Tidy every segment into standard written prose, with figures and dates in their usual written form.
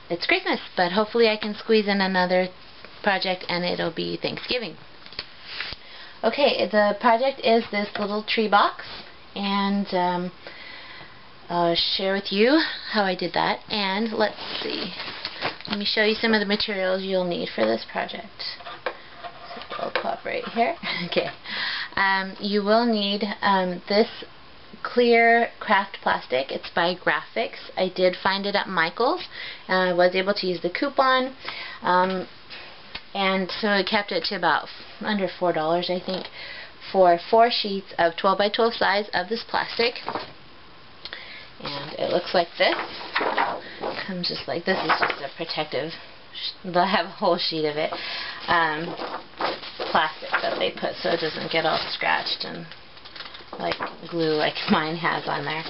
it's Christmas, but hopefully I can squeeze in another project and it'll be Thanksgiving. Okay, the project is this little tree box, and I'll share with you how I did that. And let's see, let me show you some of the materials you'll need for this project. So I'll pop right here. Okay, you will need this clear craft plastic. It's by Graphics. I did find it at Michael's. I was able to use the coupon, and so it kept it to about under $4, I think, for 4 sheets of 12 by 12 size of this plastic. And it looks like this. It comes just like this. Is just a protective. They'll have a whole sheet of it, plastic that they put so it doesn't get all scratched and like glue like mine has on there.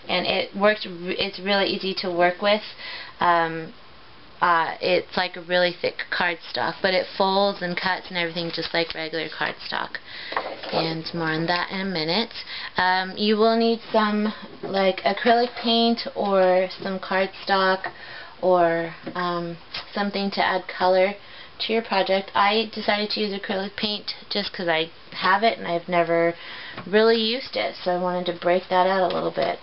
And it works. It's really easy to work with. It's like a really thick cardstock, but it folds and cuts and everything just like regular cardstock. And more on that in a minute. You will need some like acrylic paint or some cardstock or something to add color to your project. I decided to use acrylic paint just because I have it and I've never really used it, so I wanted to break that out a little bit.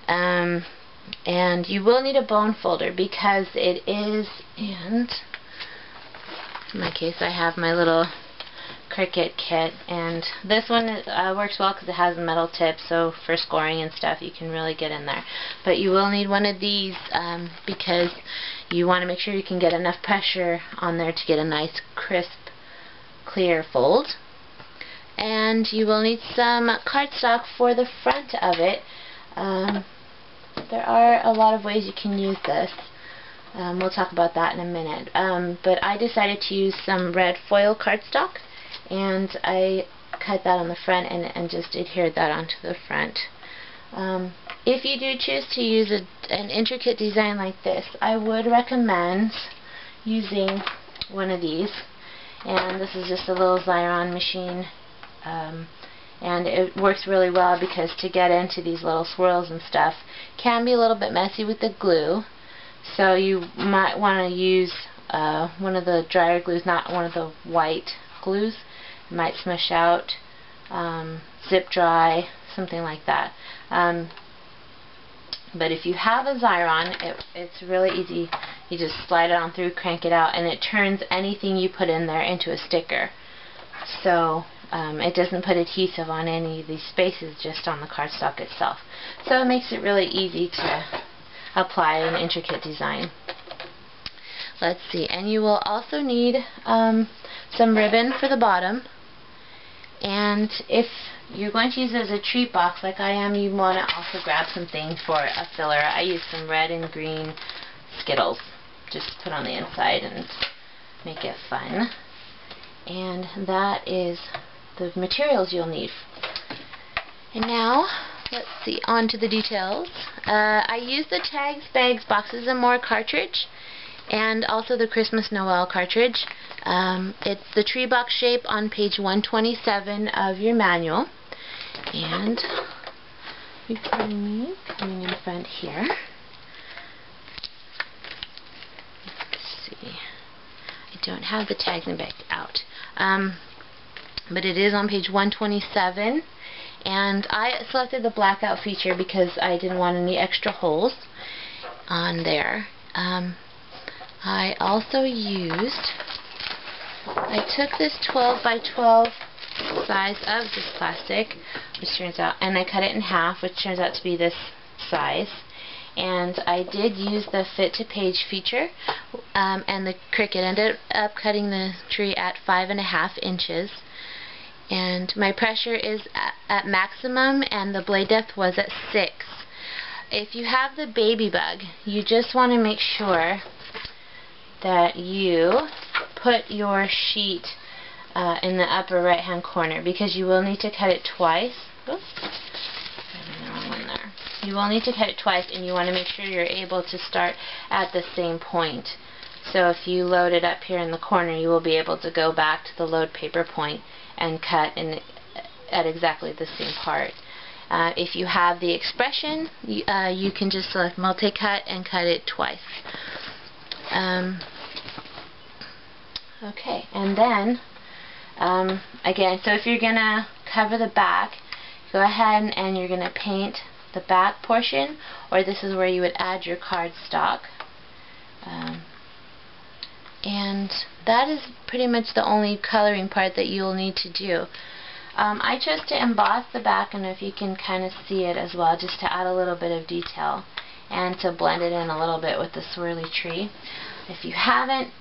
And you will need a bone folder because it is, and in my case I have my little Cricut kit, and this one works well because it has a metal tip, so for scoring and stuff you can really get in there. But you will need one of these because you want to make sure you can get enough pressure on there to get a nice crisp clear fold. And you will need some cardstock for the front of it. There are a lot of ways you can use this. We'll talk about that in a minute. But I decided to use some red foil cardstock, and I cut that on the front and just adhered that onto the front. If you do choose to use an intricate design like this, I would recommend using one of these. And this is just a little Xyron machine. And it works really well because to get into these little swirls and stuff can be a little bit messy with the glue, so you might want to use one of the drier glues, not one of the white glues. It might smush out, zip dry, something like that. But if you have a Xyron, it's really easy. You just slide it on through, crank it out, and it turns anything you put in there into a sticker. So it doesn't put adhesive on any of these spaces, just on the cardstock itself. So it makes it really easy to apply an intricate design. Let's see, and you will also need some ribbon for the bottom. And if you're going to use it as a treat box like I am, you want to also grab some things for a filler. I use some red and green Skittles just to put on the inside and make it fun. And that is the materials you'll need. And now, let's see, on to the details. I used the Tags, Bags, Boxes and More cartridge, and also the Christmas Noel cartridge. It's the tree box shape on page 127 of your manual. And coming in front here. Let's see. I don't have the tags and bags out. But it is on page 127, and I selected the blackout feature because I didn't want any extra holes on there. I also I took this 12 by 12 size of this plastic, which turns out, and I cut it in half, which turns out to be this size. And I did use the fit to page feature, and the Cricut ended up cutting the tree at 5.5 inches. And my pressure is at maximum, and the blade depth was at 6. If you have the baby bug, you just want to make sure that you put your sheet in the upper right hand corner, because you will need to cut it twice. Oops. You will need to cut it twice, and you want to make sure you're able to start at the same point. So if you load it up here in the corner, you will be able to go back to the load paper point and cut at exactly the same part. If you have the expression, you can just select multi-cut and cut it twice. Okay, and then again, so if you're going to cover the back, go ahead and you're going to paint the back portion, or this is where you would add your cardstock. And that is pretty much the only coloring part that you'll need to do. I chose to emboss the back, and if you can kind of see it as well, just to add a little bit of detail and to blend it in a little bit with the swirly tree. If you haven't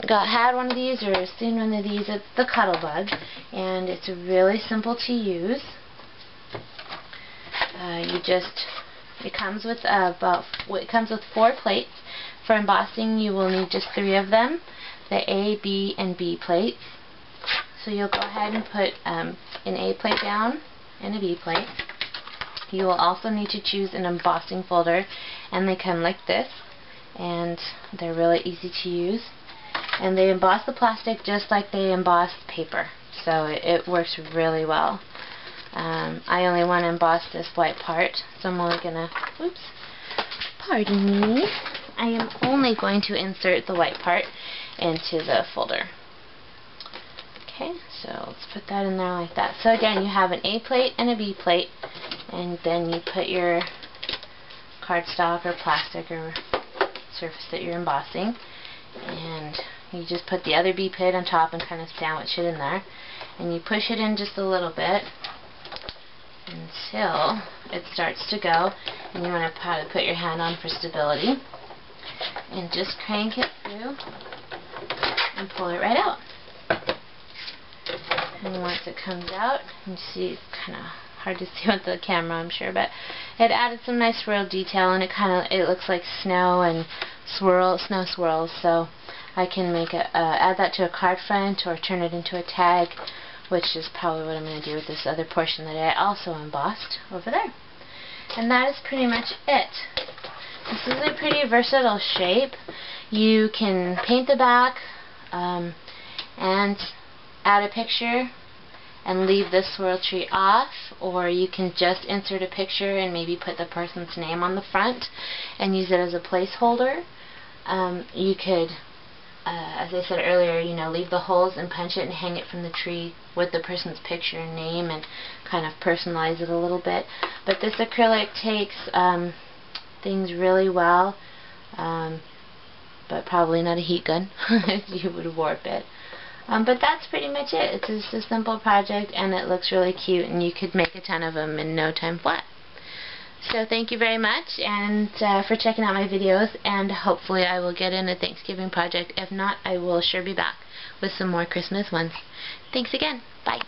had one of these or seen one of these, it's the Cuttlebug, and it's really simple to use. It comes with it comes with 4 plates. For embossing, you will need just 3 of them, the A, B, and B plates. So you'll go ahead and put an A plate down and a B plate. You will also need to choose an embossing folder, and they come like this, and they're really easy to use. And they emboss the plastic just like they emboss paper, so it works really well. I only want to emboss this white part, so I'm only going to, oops, pardon me, I am only going to insert the white part into the folder. Okay, so let's put that in there like that. So again, you have an A plate and a B plate, and then you put your cardstock or plastic or surface that you're embossing, and you just put the other B plate on top and kind of sandwich it in there, and you push it in just a little bit until it starts to go, and you want to probably put your hand on for stability, and just crank it through and pull it right out. And once it comes out, you see, it's kind of hard to see with the camera, I'm sure, but it added some nice swirl detail, and it looks like snow and snow swirls. So I can make add that to a card front or turn it into a tag, which is probably what I'm going to do with this other portion that I also embossed over there. And that is pretty much it. This is a pretty versatile shape. You can paint the back and add a picture and leave this swirl tree off, or you can just insert a picture and maybe put the person's name on the front and use it as a placeholder. You could, as I said earlier, leave the holes and punch it and hang it from the tree with the person's picture and name and kind of personalize it a little bit. But this acrylic takes things really well, but probably not a heat gun. You would warp it. But that's pretty much it. It's just a simple project, and it looks really cute, and you could make a ton of them in no time flat. So thank you very much, and for checking out my videos, and hopefully I will get in a Thanksgiving project. If not, I will sure be back with some more Christmas ones. Thanks again. Bye.